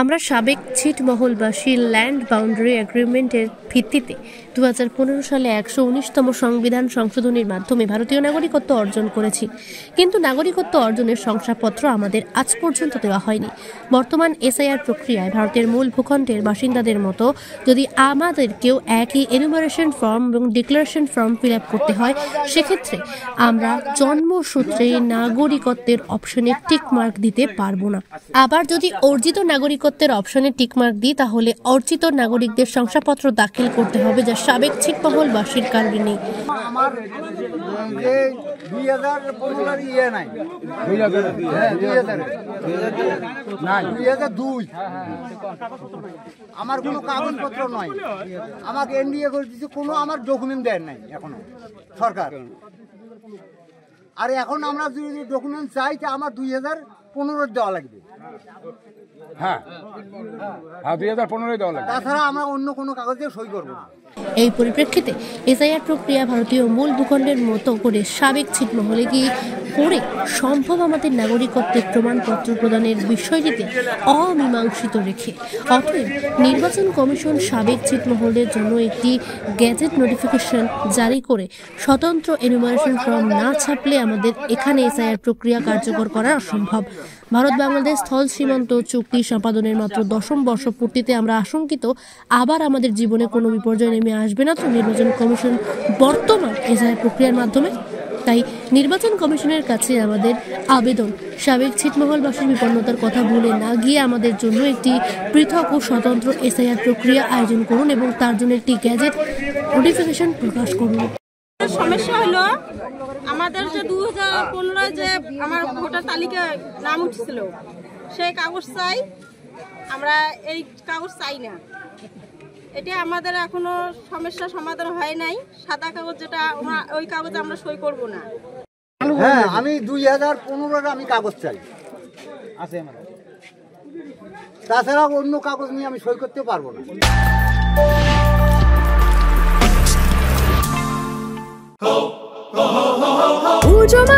আমরা সাবেক ছিটমহলবাসী land boundary এগ্রিমেন্টের ভিত্তিতে 2015 সালে 119তম সংবিধান সংশোধনীর মাধ্যমে ভারতীয় নাগরিকত্ব অর্জন করেছি, কিন্তু নাগরিকত্ব অর্জনের শংসাপত্র আমাদের আজ পর্যন্ত দেওয়া হয়নি। বর্তমান এসআইআর প্রক্রিয়ায় ভারতের মূল ভূখণ্ডের বাসিন্দাদের মতো যদি আমাদেরকেও একই এনুমারেশন ফর্ম এবং ডিক্লারেশন ফর্ম ফিল আপ করতে হয়, সেক্ষেত্রে আমরা জন্মসূত্রে নাগরিকত্বের অপশনে টিকমার্ক দিতে পারবো না। আবার যদি অর্জিত নাগরিকত্বের অপশনে টিকমার্ক দিই, তাহলে অর্জিত নাগরিকদের শংসাপত্র দাখিল করতে হবে, যা সাবেক ছিটমহলবাসীর কারণে নেই। আমার 2015 ইয়ে নাই, 2002 আমার কোনো কাগজপত্র নয়, আমাকে এনডিএ করে দিচ্ছে, কোনো আমার ডকুমেন্ট দেয় নাই এখনো সরকার। আর এখন আমরা যদি ডকুমেন্ট চাই, আমার 2015 দেওয়া লাগবে। হ্যাঁ, 2015 দেওয়া লাগবে, তাছাড়া আমরা অন্য কোনো কাগজে সই করবো না। এই পরিপ্রেক্ষিতে এসআইআর প্রক্রিয়া ভারতীয় মূল ভূখণ্ডের মতো করে সাবেক ছিটমহলে গিয়ে করে সম্ভব আমাদের নাগরিকত্বের প্রমাণপত্র প্রদানের বিষয়টিতে অমীমাংসিত রেখে, অতএব নির্বাচন কমিশন সাবেক ছিটমহলের জন্য একটি গ্যাজেট নোটিফিকেশন জারি করে স্বতন্ত্র এনুমারেশন ফর্ম না ছাপলে আমাদের এখানে এসআইআর প্রক্রিয়া কার্যকর করা অসম্ভব। ভারত বাংলাদেশ স্থল সীমান্ত চুক্তি সম্পাদনের মাত্র 10ম বর্ষপূর্তিতে আমরা আশঙ্কিত আবার আমাদের জীবনে কোনো বিপর্যয় নেমে আসবে না তো নির্বাচন কমিশন বর্তমান এসআইআর প্রক্রিয়ার মাধ্যমে। তাই নির্বাচন কমিশনের কাছে আমাদের আবেদন, সাবেক ছিটমহলবাসীর বিপন্নতার কথা ভুলে না গিয়ে আমাদের জন্য একটি পৃথক ও স্বতন্ত্র এসআইআর প্রক্রিয়া আয়োজন করুন এবং তার জন্য একটি গ্যাজেট নোটিফিকেশন প্রকাশ করুন। সমস্যা হলো আমাদের যে 2015 যে আমার ভোটার তালিকায় নাম উঠেছিল, সেই কাগজ চাই, আমরা এই কাগজ চাই না। এটা আমাদের এখনো সমস্যা সমাধান হয় নাই। সাদা কাগজ যেটা, ওই কাগজে আমরা সই করব না। হ্যাঁ, আমি 2015 আমি কাগজ চাই, আছে আমার, তাছাড়া অন্য কাগজ নিয়ে আমি সই করতে পারবো না।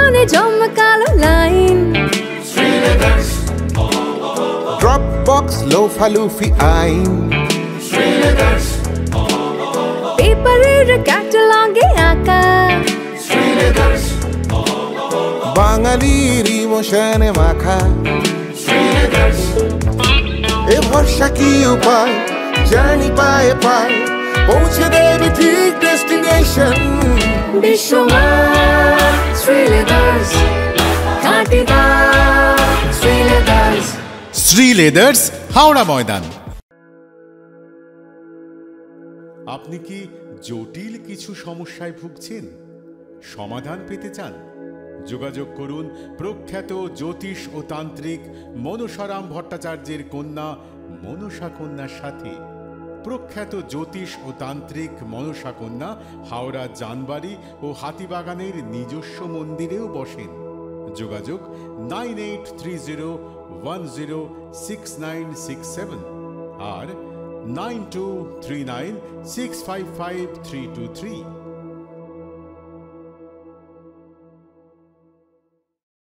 মানে জমকালো লাইন, ড্রপ বক্স লোফা লুফি আইন, পেপারের ক্যাটালগে আঁকা, বাঙালির ইমোশনে মাখা, এ ভরসা কি উপায়, জার্নি পায়ে পায় পৌঁছে দেবে ঠিক ডেস্টিনেশন। বিশ্বমান শ্রীলেদার্স, কাটিদার শ্রীলেদার্স। শ্রীলেদার্স, হাওড়া ময়দান। আপনি কি জটিল কিছু সমস্যায় ভুগছেন, সমাধান পেতে চান? যোগাযোগ করুন প্রখ্যাত জ্যোতিষ ও তান্ত্রিক মনসারাম ভট্টাচার্যের কন্যা মনসা কন্যার সাথে। প্রখ্যাত জ্যোতিষ ও তান্ত্রিক মনসা কন্যা হাওড়া জানবাড়ি ও হাতিবাগানের নিজস্ব মন্দিরেও বসেন। যোগাযোগ 9830106967 আর 9239655323।